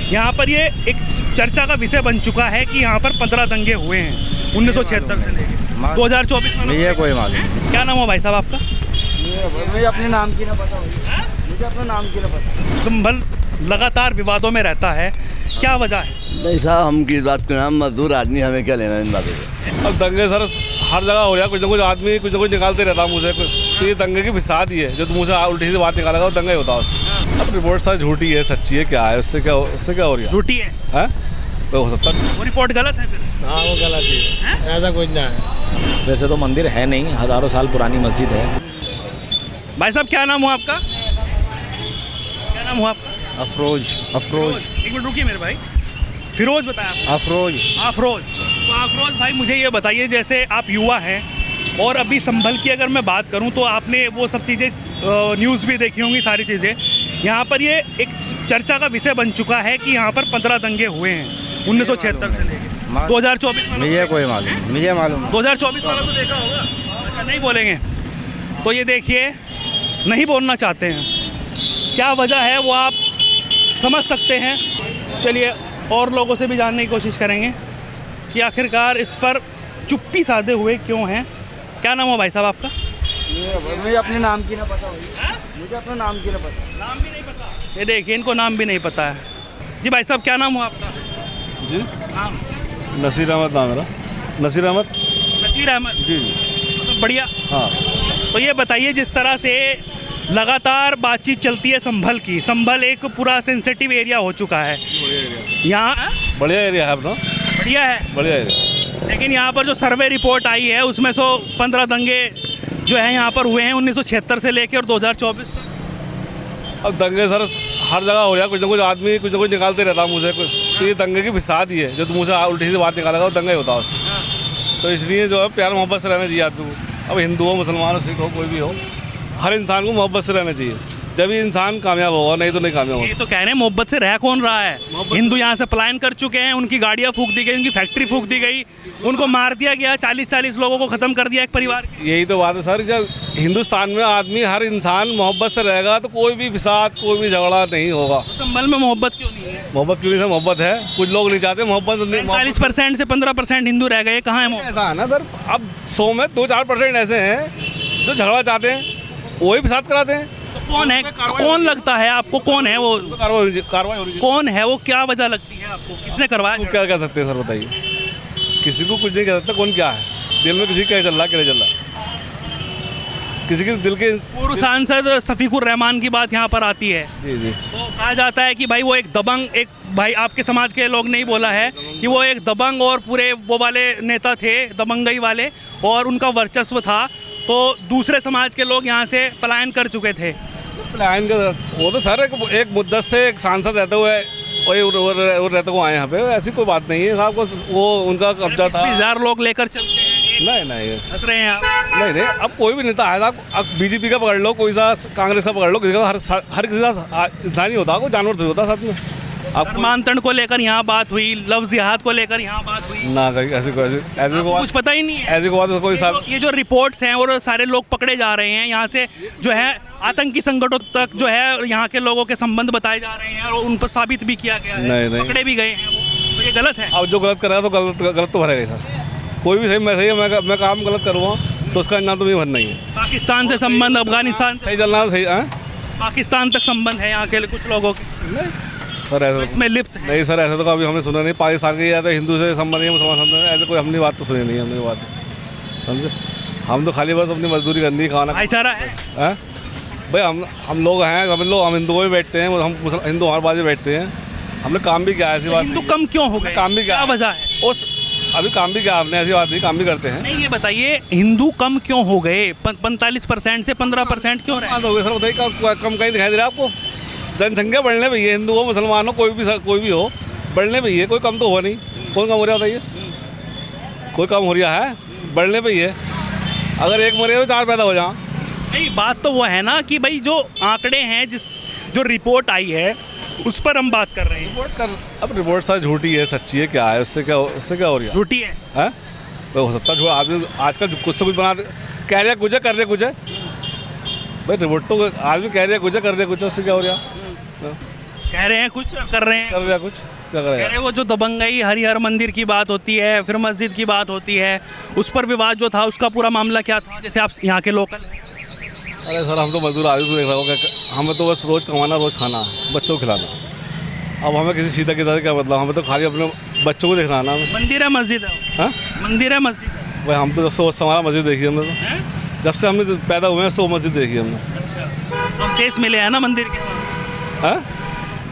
यहाँ पर ये एक चर्चा का विषय बन चुका है कि यहाँ पर 15 दंगे हुए हैं 1976 से लेकर 2024 में। मुझे कोई मालूम। क्या नाम हो भाई साहब आपका? मुझे अपने नाम की ना पता, मुझे अपने नाम की ना पता। संभल लगातार विवादों में रहता है, क्या वजह है? नहीं साहब, हम किस बात के नाम मजदूर आदमी, हमें क्या लेना इन बातों से। अब दंगे सर हर जगह हो रहा है, कुछ ना कुछ आदमी कुछ ना कुछ निकालते रहता है मुँह से। तो ये दंगे की फिसाद ही है, जो मुँह से उल्टी सी बात निकालेगा वो दंगा ही होता है उससे। अब रिपोर्ट सर झूठी है सच्ची है क्या है, उससे क्या हो रहा है? झूठी है हैं? तो हो सकता है वो रिपोर्ट गलत है फिर? हाँ वो गलत है, ऐसा कुछ ना है। वैसे तो मंदिर है नहीं, हज़ारों साल पुरानी मस्जिद है। भाई साहब क्या नाम हुआ आपका? क्या नाम हुआ आपका? अफरोज। एक मिनट रुकिए मेरे भाई। फिरोज बताया आपने? अफरोज। अफरोज। तो अफरोज भाई मुझे ये बताइए, जैसे आप युवा हैं और अभी संभल की अगर मैं बात करूं तो आपने वो सब चीज़ें न्यूज़ भी देखी होंगी, सारी चीज़ें। यहाँ पर ये एक चर्चा का विषय बन चुका है कि यहाँ पर 15 दंगे हुए हैं 1976 से लेकर 2024 में। मुझे कोई मालूम, मुझे मालूम। 2024 वाला तो देखा होगा। अच्छा, नहीं बोलेंगे तो ये देखिए, नहीं बोलना चाहते हैं, क्या वजह है वो आप समझ सकते हैं। चलिए और लोगों से भी जानने की कोशिश करेंगे कि आखिरकार इस पर चुप्पी साधे हुए क्यों हैं। क्या नाम हो भाई साहब आपका? मुझे अपने नाम की ना पता, मुझे अपने नाम की ना पता। नाम भी नहीं पता? ये देखिए, इनको नाम भी नहीं पता है। जी भाई साहब क्या नाम हुआ आपका? जी नाम? नसीर अहमद नाम मेरा। नसीर अहमद। नसीर अहमद जी। तो सब बढ़िया। हाँ। तो ये बताइए, जिस तरह से लगातार बातचीत चलती है संभल की, संभल एक पूरा सेंसिटिव एरिया हो चुका है यहाँ। बढ़िया एरिया है अपना। बढ़िया है, बढ़िया एरिया। लेकिन यहाँ पर जो सर्वे रिपोर्ट आई है उसमें 15 दंगे जो है यहाँ पर हुए हैं 1976 से लेकर और 2024 तक। अब दंगे सर हर जगह हो रहा है, कुछ ना कुछ आदमी कुछ ना कुछ निकालते रहता है मुँह से। तो ये दंगे की फिसाद ही है, जो मुँह से उल्टी सी बात निकालेगा वो दंगा ही होता है उससे। तो इसलिए जो है प्यार मोहब्बत से रहना चाहिए आदमी को। अब हिंदू हो, मुसलमान हो, सिख हो, कोई भी हो, हर इंसान को मोहब्बत से रहना चाहिए, जब ये इंसान कामयाब होगा, नहीं तो नहीं कामयाब ये होगा। तो कह रहे हैं मोहब्बत से रह कौन रहा है? हिंदू यहाँ से पलायन कर चुके हैं, उनकी गाड़ियाँ फूंक दी गई, उनकी फैक्ट्री फूंक दी गई, उनको मार दिया गया, 40-40 लोगों को ख़त्म कर दिया एक परिवार की। यही तो बात है सर, जब हिंदुस्तान में आदमी हर इंसान मोहब्बत से रहेगा तो कोई भी फिसाद, कोई भी झगड़ा नहीं होगा। तो संभल में मोहब्बत क्यों नहीं है? मोहब्बत क्यों नहीं है? मोहब्बत है, कुछ लोग नहीं चाहते मोहब्बत। 40% से 15% हिंदू रह गए, कहाँ है मोहब्बत? ऐसा है ना सर, अब 100 में 2-4% ऐसे हैं जो झगड़ा चाहते हैं, वही फिसाद कराते हैं। तो कौन है, कौन लगता है आपको, कौन है वो? कार्रवाई हो रही है। कौन है वो? क्या वजह लगती है आपको, किसने करवाया? क्या कह सकते हैं सर, बताइए। किसी को कुछ नहीं कह सकता, कौन क्या है दिल में, किसी क्या चल रहा क्या नहीं चल रहा, किसी के दिल के। पूर्व सांसद शफीकुर रहमान की बात यहाँ पर आती है। जी जी। तो कहा जाता है कि भाई वो एक दबंग, एक भाई आपके समाज के लोग नहीं बोला है कि वो एक दबंग और पूरे वो वाले नेता थे, दबंगई वाले, और उनका वर्चस्व था, तो दूसरे समाज के लोग यहाँ से पलायन कर चुके थे। पलायन का वो तो सर एक मुद्दत से एक सांसद रहते हुए वही रहते हुए आए यहाँ पे, ऐसी कोई बात नहीं है। आपको वो उनका कब्जा था। 20,000 लोग लेकर चलते हैं, नहीं हंस रहे हैं आप? नहीं, अब कोई भी नेता आया था, अब बीजेपी का पकड़ लो, कोई सा कांग्रेस का पकड़ लो, किसी का हर किसी का इंसान ही होता, कोई जानवर थोड़ी होता साथ में। धर्मांतरण को लेकर यहाँ बात हुई, लफ्ज़ जिहाद को लेकर यहाँ बात हुई ना, कहीं ऐसी कुछ पता ही नहीं है। ऐसी कोई बात कोई साहब। ये जो रिपोर्ट्स हैं और सारे लोग पकड़े जा रहे हैं, यहाँ से जो है आतंकी संगठनों तक जो है यहाँ के लोगों के संबंध बताए जा रहे हैं और उन पर साबित भी किया गया है, नहीं। पकड़े भी गए हैं वो, तो ये गलत है। अब जो गलत कर रहा है तो गलत तो भरेगा सर। कोई भी सही, मैं सही है, मैं काम गलत करूँगा तो उसका अंजाम तो मुझे भरना ही है। पाकिस्तान से संबंध, अफगानिस्तान सही चलना है, सही है। पाकिस्तान तक संबंध है यहाँ के कुछ लोगों के, सर ऐसा इसमें लिप्त है। नहीं सर, ऐसा तो कभी हमने सुना नहीं। पाकिस्तान के या तो हिंदू से संबंध है, मुसलमान संबंध है, ऐसे कोई हमने बात तो सुनी नहीं, हमने बात समझे। हम तो खाली बस अपनी मजदूरी करनी है, खाना भाईचारा है भाई। हम लोग हैं, हम हिंदुओं में बैठते हैं, हम हिंदू हमारे बाजू बैठते हैं। हमने काम भी किया है, ऐसी बात हिंदू कम क्यों हो गए? काम भी क्या वजह है? उस अभी काम भी किया आपने, ऐसी बात नहीं, काम भी करते हैं। नहीं, ये बताइए हिंदू कम क्यों हो गए? 45% से 15% क्यों रहे? हो गए सर, बताइए कम कहीं दिखाई दे रहा है आपको? जनसंख्या बढ़ने पे ही है, हिंदू हो, मुसलमान हो, कोई भी हो, बढ़ने पे ही है, कोई कम तो हुआ नहीं। कौन कम हो रहा है बताइए? कोई कम हो रहा है? बढ़ने पे ही है। अगर एक मरे तो 4 पैदा हो जाए। नहीं, बात तो वो है ना कि भाई जो आंकड़े हैं, जो रिपोर्ट आई है उस पर हम बात कर रहे हैं। अब रिपोर्ट सर झूठी है सच्ची है क्या है, उससे क्या हो रहा है? झूठी है, हैं? तो हो सकता है आदमी आजकल कुछ से कुछ बना कह रहे कुछ है, कर रहे कुछ है। भाई रिपोर्ट तो आदमी कह रहे कुछ है, कर रहे कुछ है, उससे क्या हो रहा है? कह रहे हैं कुछ कर रहे हैं? कर रहा कुछ क्या कह करेगा। रहे वो जो दबंगई हरिहर मंदिर की बात होती है, फिर मस्जिद की बात होती है, उस पर विवाद जो था उसका पूरा मामला क्या था? जैसे आप यहाँ के लोकल हैं। अरे सर हम तो मजदूर आदमी, तो देख रहा हूँ हमें तो बस रोज़ कमाना रोज़ खाना बच्चों को खिलाना। अब हमें किसी सीधा की तरह क्या मतलब, हमें तो खाली अपने बच्चों को देखना है ना हमें। मंदिर है मस्जिद है? हाँ मंदिर है मस्जिद है? भाई हम तो जब से होश हमारा मस्जिद देखी है हमने तो, हैं? जब से हमने पैदा हुए हैं सो मस्जिद देखी है हमने। अच्छा, अवशेष मिले हैं ना मंदिर के वहाँ? हाँ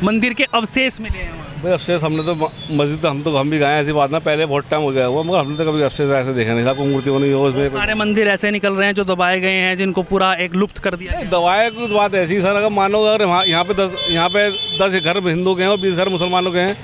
मंदिर के अवशेष मिले हैं वहाँ। भाई अफसेस हमने तो मस्जिद तो हम भी गए हैं, ऐसी बात ना, पहले बहुत टाइम हो गया हुआ, मगर हमने तो कभी अफसेस ऐसे देखा नहीं था। आपको मूर्ति बनी हो उसमें सारे मंदिर ऐसे निकल रहे हैं जो दबाए गए हैं, जिनको पूरा एक लुप्त कर दिया गया। दवाएं की बात ऐसी सर, अगर मानो अगर यहाँ पे 10 घर हिंदू के हैं और 20 घर मुसलमानों के हैं,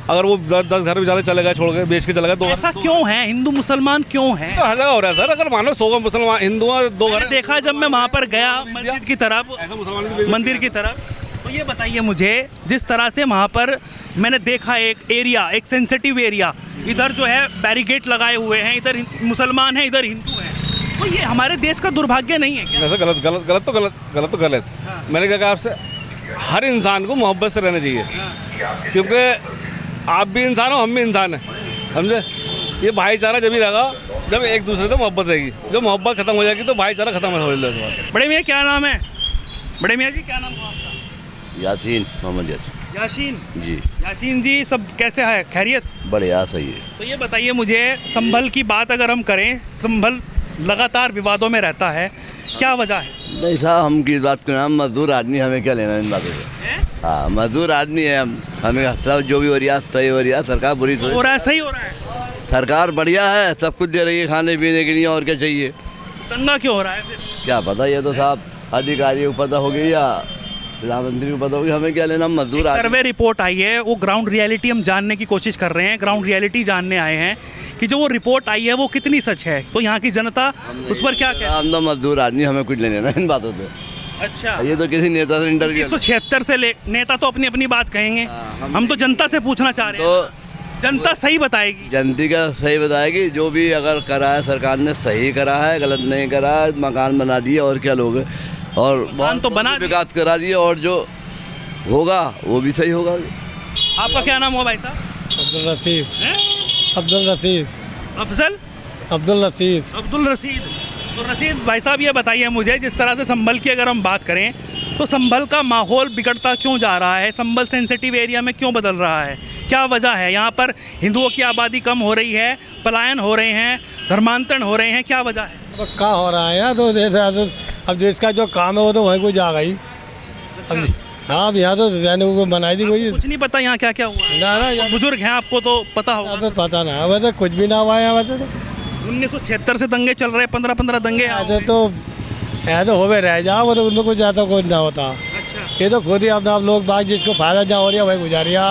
अगर वो 10 घर बेचारे चले गए, छोड़ गए, बेच के चले गए, 2 ऐसा क्यों है? हिंदू मुसलमान क्यों है? हर जगह हो रहा है सर। अगर मानो 100 मुसलमान हिंदू और 2 घर मैंने देखा जब मैं वहाँ पर गया मस्जिद की तरफ, ऐसा मुसलमान मंदिर की तरफ, तो ये बताइए मुझे, जिस तरह से वहाँ पर मैंने देखा एक एरिया, एक सेंसिटिव एरिया, इधर जो है बैरिकेड लगाए हुए हैं, इधर मुसलमान हैं, इधर हिंदू हैं, तो ये हमारे देश का दुर्भाग्य नहीं है क्या? वैसे गलत तो गलत। मैंने कहा आपसे हर इंसान को मोहब्बत से रहना चाहिए, क्योंकि आप भी इंसान हो, हम भी इंसान हैं, समझे। ये भाईचारा जब ही रहेगा जब एक दूसरे से मोहब्बत रहेगी। जब मोहब्बत खत्म हो जाएगी तो भाईचारा खत्म हो जाएगा। बड़े मियाँ क्या नाम है? बड़े मियाँ जी क्या नाम है आपका? यासीन मोहम्मद यासीन यासीन जी। यासीन जी, सब कैसे है? खैरियत? बढ़िया सही है। तो ये बताइए मुझे, संभल की बात अगर हम करें, संभल लगातार विवादों में रहता है, क्या वजह है? नहीं साहब हम किस बात को, हम मजदूर आदमी, हमें क्या लेना इन बातों से। हैं? हाँ मजदूर आदमी है हम, हमें सब जो भी हो रहा है सही हो रहा है। सरकार बुरी हो सोच, रहा है, सही हो रहा है? सरकार बढ़िया है, सब कुछ दे रही है खाने पीने के लिए, और क्या चाहिए। दंगा क्यों हो रहा है फिर? क्या पता, ये तो साहब अधिकारियों को पता होगी या प्रधानमंत्री को पता होगी, हमें क्या लेना, हम मजदूर आदमी। सर्वे रिपोर्ट आई है, वो ग्राउंड रियलिटी हम जानने की कोशिश कर रहे हैं, ग्राउंड रियलिटी जानने आए हैं कि जो वो रिपोर्ट आई है वो कितनी सच है, तो यहाँ की जनता उस पर क्या कहती है? हम तो मजदूर आदमी, हमें कुछ लेना ना इन बातों से। अच्छा, ये तो किसी नेता से इंटरव्यू 1976 से ले, नेता तो अपनी अपनी बात कहेंगे, हम तो जनता से पूछना चाह रहे हैं, तो जनता सही बताएगी। जनता का सही बताएगी, जो भी अगर करा है सरकार ने सही करा है, गलत नहीं करा है। मकान बना दिए और क्या लोग, और मकान तो बना दिए। विकास करा दिए, और जो होगा वो भी सही होगा। आपका क्या नाम हुआ भाई साहब? अब्दुल रसीद। हैं? अब्दुल रसीद। अफजल? अब्दुल रसीद। अब्दुल रसीद। तो रसीद भाई साहब ये बताइए मुझे, जिस तरह से संभल की अगर हम बात करें तो संभल का माहौल बिगड़ता क्यों जा रहा है? संभल सेंसिटिव एरिया में क्यों बदल रहा है? क्या वजह है? यहाँ पर हिंदुओं की आबादी कम हो रही है, पलायन हो रहे हैं, धर्मांतरण हो रहे हैं, क्या वजह है? अब क्या हो रहा है यार, तो अब जिसका जो काम है वो तो वहीं को जा गई। अब हाँ, अब यहाँ तो रहने को बनाई दी कोई कुछ नहीं पता यहाँ क्या क्या हुआ है? ना यहाँ बुजुर्ग हैं, आपको तो पता होगा। पे पता ना, वैसे कुछ भी ना हुआ है वैसे तो। 1976 से दंगे चल रहे हैं, 15-15 दंगे यहाँ ऐसे तो होवे रह जाओ, वो तो उनमें कुछ ज़्यादा कुछ ना होता। अच्छा, ये तो खुद ही अपना आप लोग बात जिसको फायदा जहाँ हो रहा है वही गुजारिया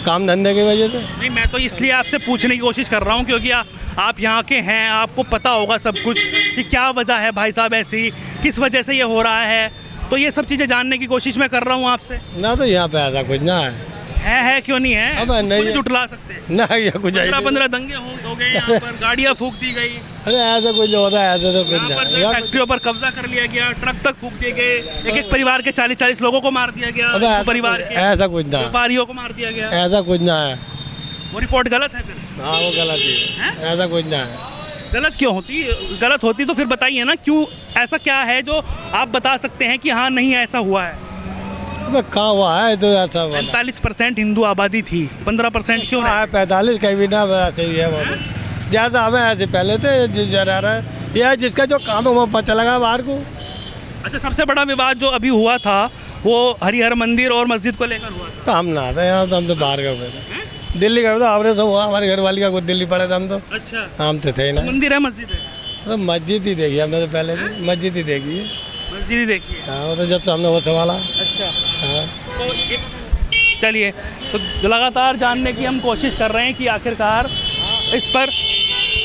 काम धंधे की वजह से। नहीं मैं तो इसलिए आपसे पूछने की कोशिश कर रहा हूँ क्योंकि आप यहाँ के हैं, आपको पता होगा सब कुछ कि क्या वजह है भाई साहब ऐसी, किस वजह से ये हो रहा है, तो ये सब चीज़ें जानने की कोशिश मैं कर रहा हूँ आपसे। ना तो यहाँ पे ऐसा कुछ ना है क्यों नहीं है? अब नहीं है। जुटला सकते हैं। ना ये कुछ 15 दंगे हो गए यहाँ पर, गाड़ियाँ फूक दी गई, अरे ऐसा कुछ होता है, ऐसा तो कुछ यहाँ पर नहीं। फैक्ट्रियों पर कब्जा कर लिया गया, ट्रक तक फूक दिए गए, एक परिवार के 40-40 लोगों को मार दिया गया, अबे परिवार के ऐसा कुछ ना, व्यापारियों को मार दिया गया। ऐसा कुछ ना है। वो रिपोर्ट गलत है फिर? हाँ वो गलत ही है, ऐसा कुछ ना है। गलत क्यों होती? गलत होती तो फिर बताइए ना, क्यों ऐसा क्या है जो आप बता सकते हैं कि हाँ नहीं ऐसा हुआ है? अब कहाँ हुआ है तो ऐसा हुआ 45% हिंदू आबादी थी, 15% क्यों रह? है 45 कहीं भी ना, ऐसे ही है वो। ज़्यादा हमें ऐसे पहले थे जरा रहा है, यह जिसका जो काम है वो पता लगा बाहर को। अच्छा, सबसे बड़ा विवाद जो अभी हुआ था वो हरिहर मंदिर और मस्जिद को लेकर हुआ था। तो हम ना था यहाँ, तो हम तो बाहर गए हुए थे, दिल्ली गए थे, हमने तो हुआ हमारे घर वाली का कुछ दिल्ली पड़े थे हम तो। अच्छा, हम तो थे ही ना। मंदिर है मस्जिद है? तो मस्जिद ही देखी हमने तो पहले से, मस्जिद ही देखी है। मस्जिद ही देखिए। हाँ वो तो जब से हमने वो सवाला। अच्छा, हाँ तो चलिए, तो लगातार जानने की हम कोशिश कर रहे हैं कि आखिरकार इस पर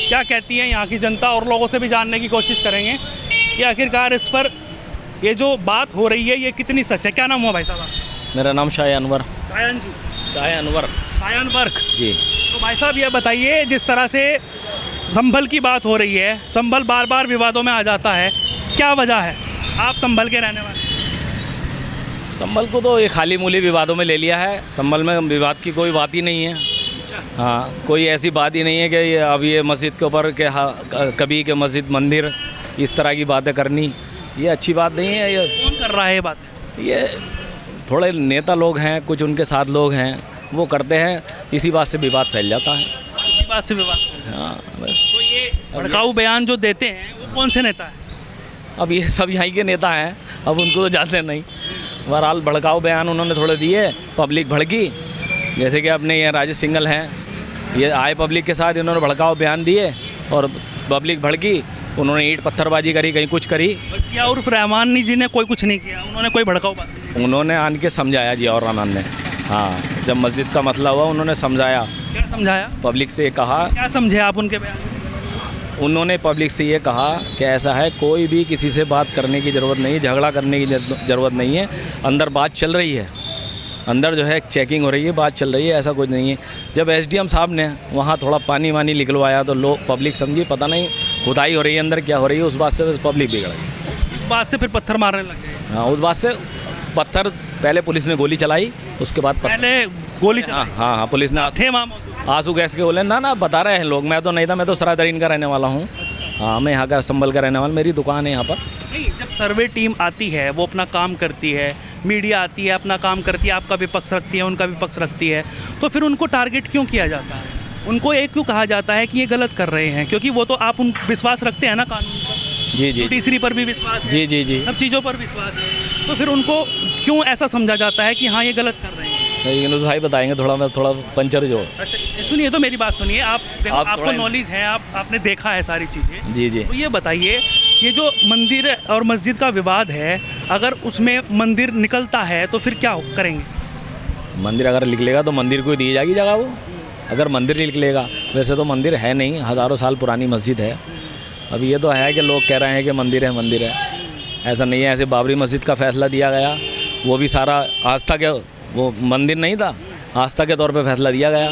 क्या कहती है यहाँ की जनता, और लोगों से भी जानने की कोशिश करेंगे कि आखिरकार इस पर ये जो बात हो रही है ये कितनी सच है। क्या नाम हुआ भाई साहब? मेरा नाम शाह अनवर। सायन जी? शाह अनवर सायन वर्क जी। तो भाई साहब ये बताइए, जिस तरह से संभल की बात हो रही है, संभल बार बार विवादों में आ जाता है, क्या वजह है? आप संभल के रहने वाले? संभल को तो ये खाली मूली विवादों में ले लिया है। संभल में विवाद की कोई बात ही नहीं है। हाँ, कोई ऐसी बात ही नहीं है कि अब ये मस्जिद के ऊपर के कभी के मस्जिद मंदिर इस तरह की बातें करनी, ये अच्छी बात नहीं है। ये कौन कर रहा है ये बात? ये थोड़े नेता लोग हैं, कुछ उनके साथ लोग हैं, वो करते हैं, इसी बात से विवाद फैल जाता है। इसी बात से विवाद। हाँ बस। तो ये भड़काऊ बयान जो देते हैं वो कौन से नेता है? अब ये सब यहाँ के नेता हैं, अब उनको तो जानते नहीं। बहरहाल भड़काऊ बयान उन्होंने थोड़े दिए, पब्लिक भड़की। जैसे कि अपने ये राजेश सिंघल हैं, ये आए पब्लिक के साथ, इन्होंने भड़काऊ बयान दिए और पब्लिक भड़की। उन्होंने ईंट पत्थरबाजी करी, कहीं कुछ करी। जिया उर्फ रहमानी जी ने कोई कुछ नहीं किया, उन्होंने कोई भड़काऊ बात नहीं की। उन्होंने आन के समझाया जिया और रहमान ने। हाँ, जब मस्जिद का मसला हुआ उन्होंने समझाया, क्या समझाया? पब्लिक से कहा, क्या समझे आप उनके बयान से? उन्होंने पब्लिक से ये कहा कि ऐसा है, कोई भी किसी से बात करने की ज़रूरत नहीं, झगड़ा करने की ज़रूरत नहीं है। अंदर बात चल रही है, अंदर जो है चेकिंग हो रही है, बात चल रही है, ऐसा कुछ नहीं है। जब एसडीएम साहब ने वहाँ थोड़ा पानी वानी निकलवाया तो लोग पब्लिक समझी पता नहीं खुदाई हो रही है, अंदर क्या हो रही है, उस बात से पब्लिक बिगड़ गई। इस बात से फिर पत्थर मारने लग गए। हाँ, उस बात से पत्थर, पहले पुलिस ने गोली चलाई, उसके बाद पहले गोली चलाई। हाँ हाँ, पुलिस ने थे वहाँ मौजूद? आंसू गैस के बोले ना बता रहे हैं लोग, मैं तो नहीं था, मैं तो सरादरीन का रहने वाला हूँ। हाँ, मैं यहाँ का संभल का रहने वाला, मेरी दुकान है यहाँ पर। नहीं, जब सर्वे टीम आती है वो अपना काम करती है, मीडिया आती है अपना काम करती है, आपका भी पक्ष रखती है, उनका भी पक्ष रखती है, तो फिर उनको टारगेट क्यों किया जाता है? उनको एक क्यों कहा जाता है कि ये गलत कर रहे हैं? क्योंकि वो तो आप उन विश्वास रखते हैं ना कानून पर, जी जी जुडिशरी पर भी विश्वास है, जी जी जी। सब चीज़ों पर विश्वास है, तो फिर उनको क्यों ऐसा समझा जाता है कि हाँ ये गलत कर रहे हैं? यूनुस भाई बताएंगे, थोड़ा थोड़ा पंचर जो। अच्छा सुनिए, तो मेरी बात सुनिए, आप देखो, आप आपको थोड़ा- नॉलेज है, आपने देखा है सारी चीज़ें। जी जी। तो ये बताइए, ये जो मंदिर और मस्जिद का विवाद है, अगर उसमें मंदिर निकलता है तो फिर क्या करेंगे? मंदिर अगर निकलेगा तो मंदिर को ही दी जाएगी जगह वो। अगर मंदिर निकलेगा, वैसे तो मंदिर है नहीं, हज़ारों साल पुरानी मस्जिद है। अब ये तो है कि लोग कह रहे हैं कि मंदिर है, ऐसा नहीं है। ऐसे बाबरी मस्जिद का फैसला दिया गया, वो भी सारा आस्था के, वो मंदिर नहीं था, आस्था के तौर पे फैसला दिया गया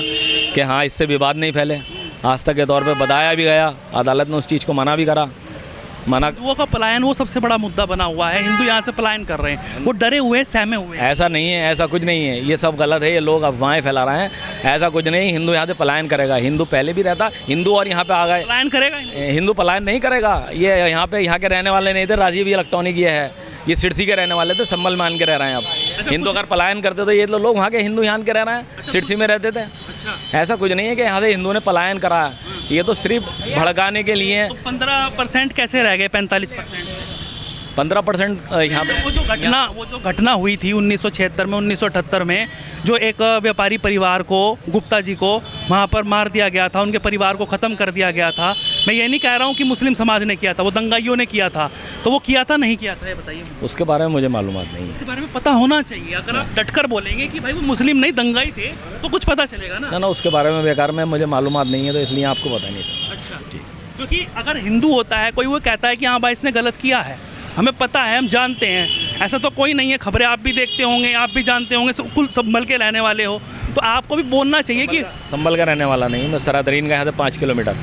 कि हाँ इससे विवाद नहीं फैले। आस्था के तौर पे बताया भी गया, अदालत ने उस चीज़ को मना भी करा। हिंदुओं का पलायन वो सबसे बड़ा मुद्दा बना हुआ है। हिंदू यहाँ से पलायन कर रहे हैं, वो डरे हुए, सहमे हुए हैं। ऐसा नहीं है, ऐसा कुछ नहीं है, ये सब गलत है, ये लोग अफवाहें फैला रहे हैं। ऐसा कुछ नहीं, हिंदू यहाँ से पलायन करेगा। हिंदू पहले भी रहता, हिंदू और यहाँ पे आ गए। पलायन करेगा? हिंदू पलायन नहीं करेगा। ये यहाँ पे यहाँ के रहने वाले नहीं थे, राजीव इलेक्ट्रॉनिक ये है, ये सिरसी के रहने वाले थे, संभल मान के रह रहे हैं अब। हिंदू अगर पलायन करते तो ये लोग वहाँ के हिंदू यहाँ के रह रहे हैं, सिरसी में रहते थे। ऐसा कुछ नहीं है कि यहाँ से हिंदू ने पलायन करा, ये तो सिर्फ भड़काने के लिए। तो 15% कैसे रह गए 45%? 15% यहाँ पे वो जो घटना हुई थी 1976 में, 1978 में, जो एक व्यापारी परिवार को, गुप्ता जी को वहाँ पर मार दिया गया था, उनके परिवार को ख़त्म कर दिया गया था। मैं ये नहीं कह रहा हूँ कि मुस्लिम समाज ने किया था, वो दंगाइयों ने किया था, तो वो किया था नहीं किया था, ये बताइए। उसके बारे में मुझे मालूमात नहीं है। इसके बारे में पता होना चाहिए। अगर आप डटकर बोलेंगे कि भाई वो मुस्लिम नहीं दंगाई थे, तो कुछ पता चलेगा ना। ना उसके बारे में बेकार में मुझे मालूमात नहीं है, तो इसलिए आपको पता नहीं सकता। अच्छा, क्योंकि अगर हिंदू होता है कोई, वो कहता है कि हाँ भाई इसने गलत किया है, हमें पता है, हम जानते हैं, ऐसा तो कोई नहीं है। खबरें आप भी देखते होंगे, आप भी जानते होंगे, कुल संभल के रहने वाले हो, तो आपको भी बोलना चाहिए कि संभल का रहने वाला नहीं, मैं सरादरीन का यहाँ से 5 किलोमीटर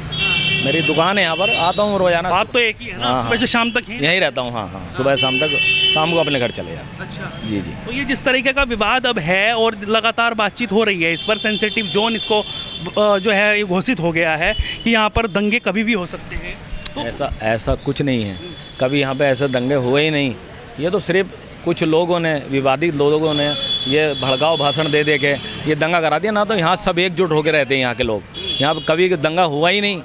मेरी दुकान है, यहाँ पर आता हूँ रोजाना। बात तो एक ही है ना, हाँ, सुबह से शाम तक यहीं रहता हूँ। हाँ, सुबह शाम तक, शाम को अपने घर चले जाता। अच्छा जी जी। तो ये जिस तरीके का विवाद अब है और लगातार बातचीत हो रही है इस पर, सेंसिटिव जोन इसको जो है ये घोषित हो गया है कि यहाँ पर दंगे कभी भी हो सकते हैं। तो ऐसा कुछ नहीं है, कभी यहाँ पे ऐसे दंगे हुए ही नहीं। ये तो सिर्फ कुछ लोगों ने, विवादित लोगों ने ये भड़काऊ भाषण दे के ये दंगा करा दिया ना, तो यहाँ सब एकजुट होकर रहते हैं यहाँ के लोग। यहाँ कभी दंगा हुआ ही नहीं।